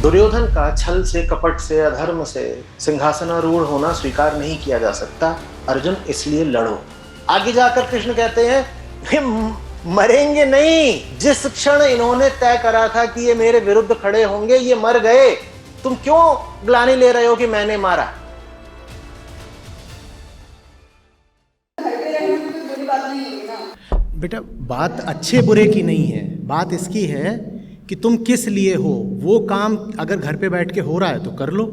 दुर्योधन का छल से, कपट से, अधर्म से सिंहासनारूढ़ होना स्वीकार नहीं किया जा सकता। अर्जुन, इसलिए लड़ो। आगे जाकर कृष्ण कहते हैं मरेंगे नहीं। जिस क्षण इन्होंने तय करा था कि ये मेरे विरुद्ध खड़े होंगे, ये मर गए। तुम क्यों ग्लानि ले रहे हो कि मैंने मारा? बेटा, बात अच्छे बुरे की नहीं है, बात इसकी है कि तुम किस लिए हो। वो काम अगर घर पे बैठ के हो रहा है तो कर लो।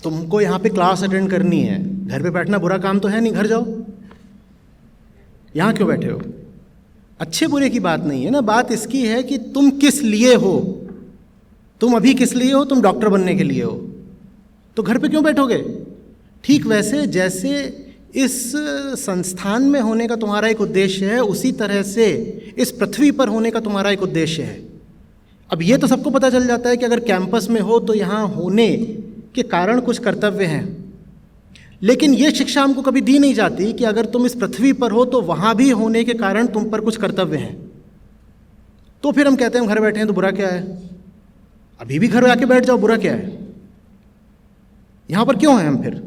तुमको यहाँ पे क्लास अटेंड करनी है, घर पे बैठना बुरा काम तो है नहीं, घर जाओ। यहाँ क्यों बैठे हो? अच्छे बुरे की बात नहीं है ना, बात इसकी है कि तुम किस लिए हो। तुम अभी किस लिए हो? तुम डॉक्टर बनने के लिए हो, तो घर पे क्यों बैठोगे? ठीक वैसे जैसे इस संस्थान में होने का तुम्हारा एक उद्देश्य है, उसी तरह से इस पृथ्वी पर होने का तुम्हारा एक उद्देश्य है। अब ये तो सबको पता चल जाता है कि अगर कैंपस में हो तो यहाँ होने के कारण कुछ कर्तव्य हैं, लेकिन ये शिक्षा हमको कभी दी नहीं जाती कि अगर तुम इस पृथ्वी पर हो तो वहाँ भी होने के कारण तुम पर कुछ कर्तव्य हैं। तो फिर हम कहते हैं हम घर बैठे हैं तो बुरा क्या है? अभी भी घर आके बैठ जाओ, बुरा क्या है? यहाँ पर क्यों हैं हम फिर?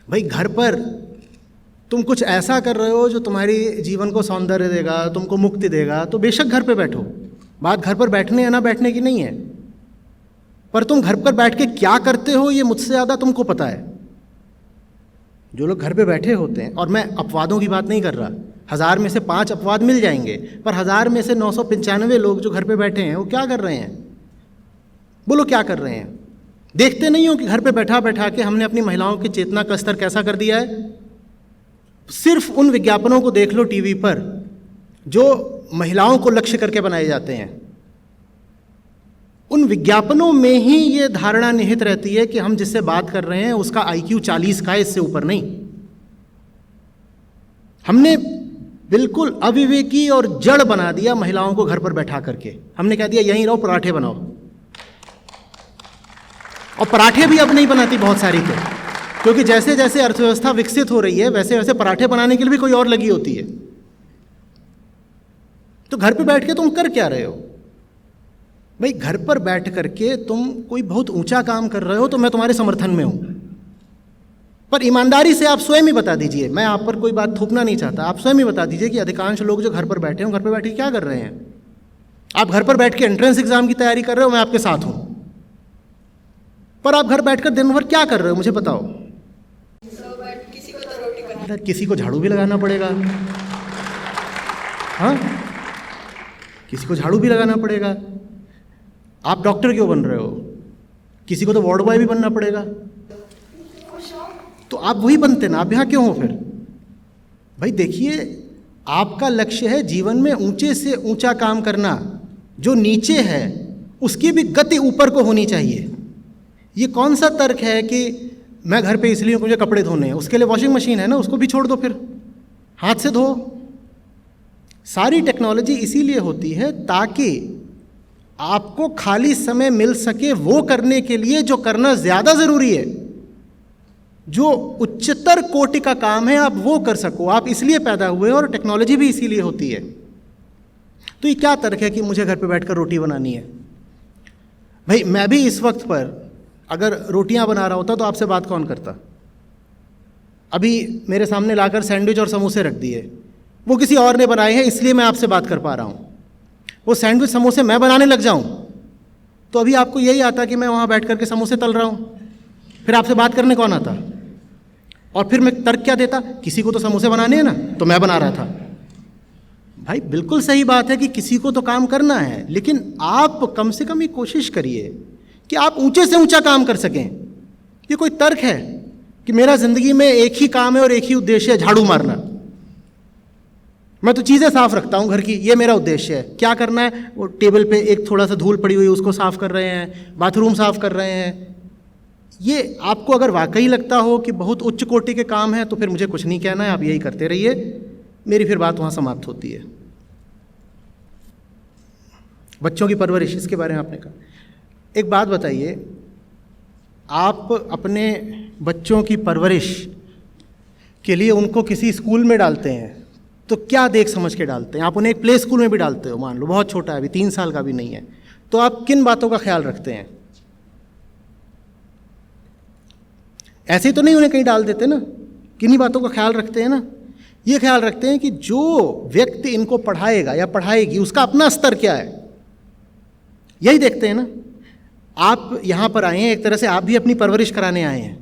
भाई, घर पर तुम कुछ ऐसा कर रहे हो जो तुम्हारी जीवन को सौंदर्य देगा, तुमको मुक्ति देगा, तो बेशक घर पे बैठो। बात घर पर बैठने या ना बैठने की नहीं है, पर तुम घर पर बैठ के क्या करते हो ये मुझसे ज़्यादा तुमको पता है। जो लोग घर पे बैठे होते हैं, और मैं अपवादों की बात नहीं कर रहा, 1000 में से 5 अपवाद मिल जाएंगे, पर 1000 में से 995 लोग जो घर पे बैठे हैं वो क्या कर रहे हैं? बोलो क्या कर रहे हैं? देखते नहीं हो कि घर पे बैठा बैठा के हमने अपनी महिलाओं की चेतना का स्तर कैसा कर दिया है? सिर्फ उन विज्ञापनों को देख लो टीवी पर जो महिलाओं को लक्ष्य करके बनाए जाते हैं। उन विज्ञापनों में ही ये धारणा निहित रहती है कि हम जिससे बात कर रहे हैं उसका IQ 40 का है, इससे ऊपर नहीं। हमने बिल्कुल अविवेकी और जड़ बना दिया महिलाओं को घर पर बैठा करके। हमने कह दिया यहीं रहो, पराठे बनाओ। और पराठे भी अब नहीं बनाती बहुत सारी को, क्योंकि जैसे जैसे अर्थव्यवस्था विकसित हो रही है वैसे वैसे पराठे बनाने के लिए भी कोई और लगी होती है। तो घर पे बैठ के तुम कर क्या रहे हो? भाई, घर पर बैठ करके तुम कोई बहुत ऊंचा काम कर रहे हो तो मैं तुम्हारे समर्थन में हूं, पर ईमानदारी से आप स्वयं ही बता दीजिए, मैं आप पर कोई बात थोपना नहीं चाहता, आप स्वयं ही बता दीजिए कि अधिकांश लोग जो घर पर बैठे हैं घर पर बैठ के क्या कर रहे हैं? आप घर पर बैठ के एंट्रेंस एग्जाम की तैयारी कर रहे हो, मैं आपके साथ हूं, पर आप घर बैठकर दिन भर क्या कर रहे हो मुझे बताओ? किसी को झाड़ू भी लगाना पड़ेगा, हाँ, किसी को झाड़ू भी लगाना पड़ेगा। आप डॉक्टर क्यों बन रहे हो? किसी को तो वार्ड बॉय भी बनना पड़ेगा, तो आप वही बनते ना, आप यहाँ क्यों हो फिर? भाई देखिए, आपका लक्ष्य है जीवन में ऊंचे से ऊंचा काम करना, जो नीचे है उसकी भी गति ऊपर को होनी चाहिए। ये कौन सा तर्क है कि मैं घर पे इसलिए मुझे कपड़े धोने हैं, उसके लिए वॉशिंग मशीन है ना, उसको भी छोड़ दो, फिर हाथ से धो। सारी टेक्नोलॉजी इसीलिए होती है ताकि आपको खाली समय मिल सके वो करने के लिए जो करना ज़्यादा ज़रूरी है, जो उच्चतर कोटि का काम है, आप वो कर सको। आप इसलिए पैदा हुए और टेक्नोलॉजी भी इसीलिए होती है। तो ये क्या तर्क है कि मुझे घर पे बैठकर रोटी बनानी है? भाई, मैं भी इस वक्त पर अगर रोटियां बना रहा होता तो आपसे बात कौन करता? अभी मेरे सामने लाकर सैंडविच और समोसे रख दिए, वो किसी और ने बनाए हैं इसलिए मैं आपसे बात कर पा रहा हूँ। वो सैंडविच समोसे मैं बनाने लग जाऊँ तो अभी आपको यही आता कि मैं वहाँ बैठ करके समोसे तल रहा हूँ, फिर आपसे बात करने कौन आता? और फिर मैं तर्क क्या देता? किसी को तो समोसे बनाने हैं ना, तो मैं बना रहा था। भाई, बिल्कुल सही बात है कि किसी को तो काम करना है, लेकिन आप कम से कम ये कोशिश करिए कि आप ऊंचे से ऊंचा काम कर सकें। ये कोई तर्क है कि मेरा जिंदगी में एक ही काम है और एक ही उद्देश्य है, झाड़ू मारना? मैं तो चीज़ें साफ रखता हूँ घर की, ये मेरा उद्देश्य है। क्या करना है? वो टेबल पे एक थोड़ा सा धूल पड़ी हुई है उसको साफ कर रहे हैं, बाथरूम साफ कर रहे हैं। ये आपको अगर वाकई लगता हो कि बहुत उच्च कोटि के काम है तो फिर मुझे कुछ नहीं कहना है, आप यही करते रहिए, मेरी फिर बात वहाँ समाप्त होती है। बच्चों की परवरिश, इसके बारे में आपने कहा, एक बात बताइए, आप अपने बच्चों की परवरिश के लिए उनको किसी स्कूल में डालते हैं, तो क्या देख समझ के डालते हैं? आप उन्हें एक प्ले स्कूल में भी डालते हो, मान लो बहुत छोटा है, अभी 3 साल का भी नहीं है, तो आप किन बातों का ख्याल रखते हैं? ऐसे तो नहीं उन्हें कहीं डाल देते ना, किन्हीं बातों का ख्याल रखते हैं ना। ये ख्याल रखते हैं कि जो व्यक्ति इनको पढ़ाएगा या पढ़ाएगी उसका अपना स्तर क्या है, यही देखते हैं ना। आप यहाँ पर आए हैं, एक तरह से आप भी अपनी परवरिश कराने आए हैं,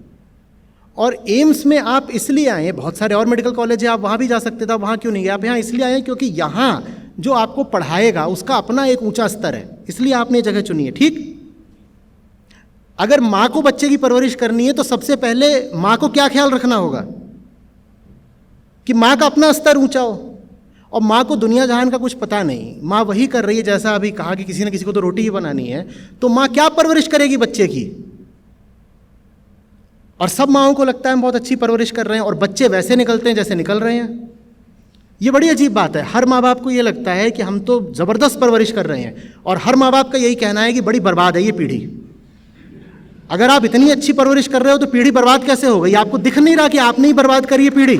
और एम्स में आप इसलिए आए हैं, बहुत सारे और मेडिकल कॉलेज है, आप वहाँ भी जा सकते थे, आप वहाँ क्यों नहीं गए? आप यहाँ इसलिए आए हैं क्योंकि यहाँ जो आपको पढ़ाएगा उसका अपना एक ऊंचा स्तर है, इसलिए आपने ये जगह चुनी है, ठीक। अगर माँ को बच्चे की परवरिश करनी है तो सबसे पहले माँ को क्या ख्याल रखना होगा कि माँ का अपना स्तर ऊंचा हो। और माँ को दुनिया जहान का कुछ पता नहीं, माँ वही कर रही है, जैसा अभी कहा कि किसी न किसी को तो रोटी ही बनानी है, तो माँ क्या परवरिश करेगी बच्चे की? और सब माँओं को लगता है हम बहुत अच्छी परवरिश कर रहे हैं, और बच्चे वैसे निकलते हैं जैसे निकल रहे हैं। ये बड़ी अजीब बात है। हर माँ बाप को ये लगता है कि हम तो ज़बरदस्त परवरिश कर रहे हैं, और हर माँ बाप का यही कहना है कि बड़ी बर्बाद है ये पीढ़ी। अगर आप इतनी अच्छी परवरिश कर रहे हो तो पीढ़ी बर्बाद कैसे हो गई? आपको दिख नहीं रहा कि आपने ही बर्बाद करी है पीढ़ी?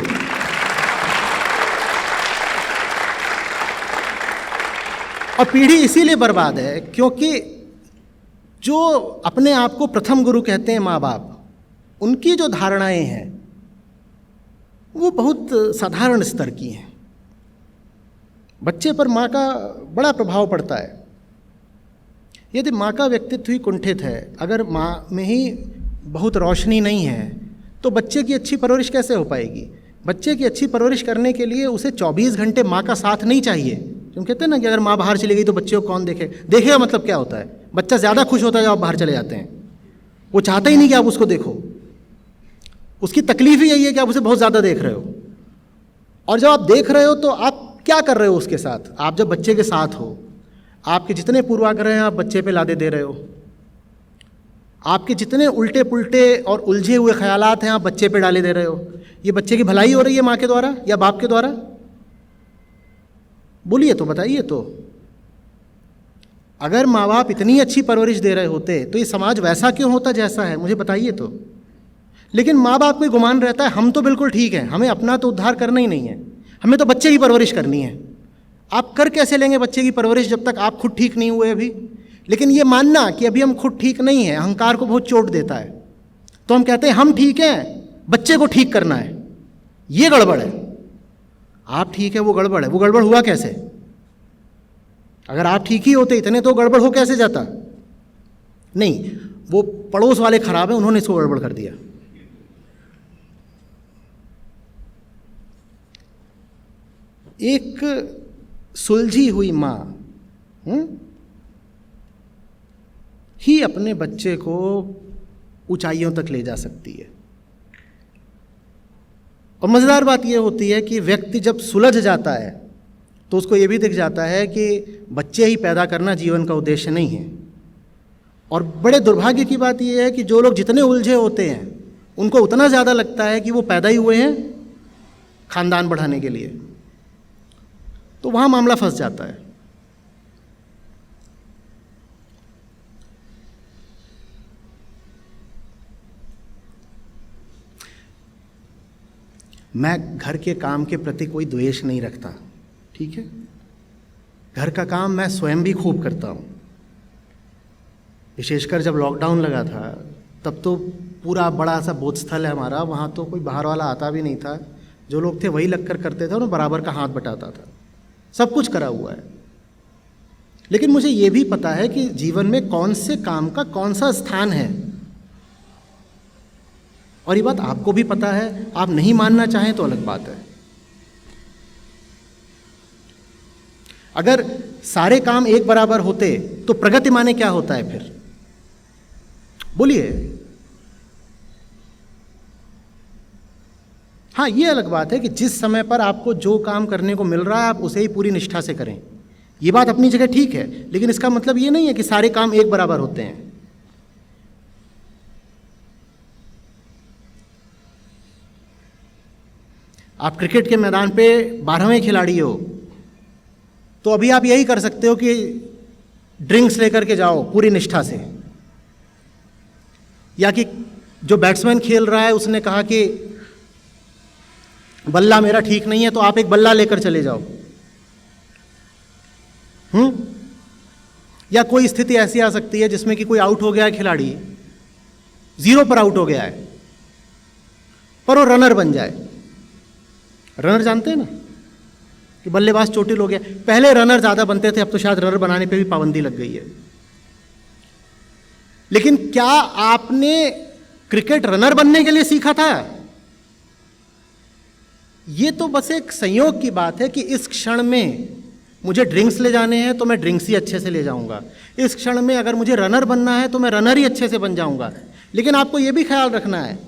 और पीढ़ी इसीलिए बर्बाद है क्योंकि जो अपने आप को प्रथम गुरु कहते हैं माँ बाप, उनकी जो धारणाएं हैं वो बहुत साधारण स्तर की हैं। बच्चे पर माँ का बड़ा प्रभाव पड़ता है। यदि माँ का व्यक्तित्व ही कुंठित है, अगर माँ में ही बहुत रोशनी नहीं है, तो बच्चे की अच्छी परवरिश कैसे हो पाएगी? बच्चे की अच्छी परवरिश करने के लिए उसे 24 घंटे माँ का साथ नहीं चाहिए। तुम कहते हैं ना कि अगर माँ बाहर चली गई तो बच्चे को कौन देखेगा? मतलब क्या होता है? बच्चा ज़्यादा खुश होता है जब आप बाहर चले जाते हैं, वो चाहता ही नहीं कि आप उसको देखो, उसकी तकलीफ ही यही है कि आप उसे बहुत ज़्यादा देख रहे हो। और जब आप देख रहे हो तो आप क्या कर रहे हो उसके साथ? आप जब बच्चे के साथ हो, आपके जितने पूर्वाग्रह हैं आप बच्चे पे लादे दे रहे हो, आपके जितने उल्टे पुल्टे और उलझे हुए ख्यालात हैं आप बच्चे पे डाले दे रहे हो। ये बच्चे की भलाई हो रही है माँ के द्वारा या बाप के द्वारा? बोलिए तो, बताइए तो। अगर माँ बाप इतनी अच्छी परवरिश दे रहे होते तो ये समाज वैसा क्यों होता जैसा है? मुझे बताइए तो। लेकिन माँ बाप को गुमान रहता है हम तो बिल्कुल ठीक हैं, हमें अपना तो उद्धार करना ही नहीं है, हमें तो बच्चे की परवरिश करनी है। आप कर कैसे लेंगे बच्चे की परवरिश जब तक आप खुद ठीक नहीं हुए अभी? लेकिन ये मानना कि अभी हम खुद ठीक नहीं हैं अहंकार को बहुत चोट देता है। तो हम कहते हैं हम ठीक हैं, बच्चे को ठीक करना है, ये गड़बड़ है। आप ठीक है वो गड़बड़ है। वो गड़बड़ हुआ कैसे? अगर आप ठीक ही होते इतने तो गड़बड़ हो कैसे जाता? नहीं, वो पड़ोस वाले खराब हैं, उन्होंने इसको गड़बड़ कर दिया। एक सुलझी हुई माँ ही अपने बच्चे को ऊंचाइयों तक ले जा सकती है। और मज़ेदार बात यह होती है कि व्यक्ति जब सुलझ जाता है तो उसको ये भी दिख जाता है कि बच्चे ही पैदा करना जीवन का उद्देश्य नहीं है। और बड़े दुर्भाग्य की बात यह है कि जो लोग जितने उलझे होते हैं उनको उतना ज़्यादा लगता है कि वो पैदा ही हुए हैं खानदान बढ़ाने के लिए, तो वहाँ मामला फंस जाता है। मैं घर के काम के प्रति कोई द्वेष नहीं रखता, ठीक है। घर का काम मैं स्वयं भी खूब करता हूँ। विशेषकर जब लॉकडाउन लगा था तब तो पूरा बड़ा सा बोधस्थल है हमारा, वहाँ तो कोई बाहर वाला आता भी नहीं था। जो लोग थे वही लगकर करते थे और बराबर का हाथ बटाता था। सब कुछ करा हुआ है। लेकिन मुझे ये भी पता है कि जीवन में कौन से काम का कौन सा स्थान है, और ये बात आपको भी पता है। आप नहीं मानना चाहें तो अलग बात है। अगर सारे काम एक बराबर होते तो प्रगति माने क्या होता है फिर? बोलिए। हाँ, ये अलग बात है कि जिस समय पर आपको जो काम करने को मिल रहा है आप उसे ही पूरी निष्ठा से करें। ये बात अपनी जगह ठीक है, लेकिन इसका मतलब ये नहीं है कि सारे काम एक बराबर होते हैं। आप क्रिकेट के मैदान पे 12वें खिलाड़ी हो तो अभी आप यही कर सकते हो कि ड्रिंक्स लेकर के जाओ पूरी निष्ठा से, या कि जो बैट्समैन खेल रहा है उसने कहा कि बल्ला मेरा ठीक नहीं है तो आप एक बल्ला लेकर चले जाओ। या कोई स्थिति ऐसी आ सकती है जिसमें कि कोई आउट हो गया है, खिलाड़ी 0 पर आउट हो गया है, पर वो रनर बन जाए। रनर जानते हैं ना कि बल्लेबाज चोटिल हो गया। पहले रनर ज्यादा बनते थे, अब तो शायद रनर बनाने पे भी पाबंदी लग गई है। लेकिन क्या आपने क्रिकेट रनर बनने के लिए सीखा था? ये तो बस एक संयोग की बात है कि इस क्षण में मुझे ड्रिंक्स ले जाने हैं तो मैं ड्रिंक्स ही अच्छे से ले जाऊंगा, इस क्षण में अगर मुझे रनर बनना है तो मैं रनर ही अच्छे से बन जाऊंगा। लेकिन आपको यह भी ख्याल रखना है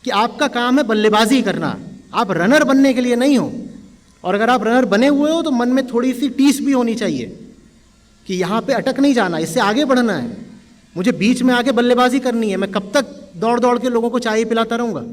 कि आपका काम है बल्लेबाजी करना, आप रनर बनने के लिए नहीं हो। और अगर आप रनर बने हुए हो तो मन में थोड़ी सी टीस भी होनी चाहिए कि यहाँ पे अटक नहीं जाना, इससे आगे बढ़ना है, मुझे बीच में आके बल्लेबाजी करनी है। मैं कब तक दौड़ दौड़ के लोगों को चाय पिलाता रहूँगा?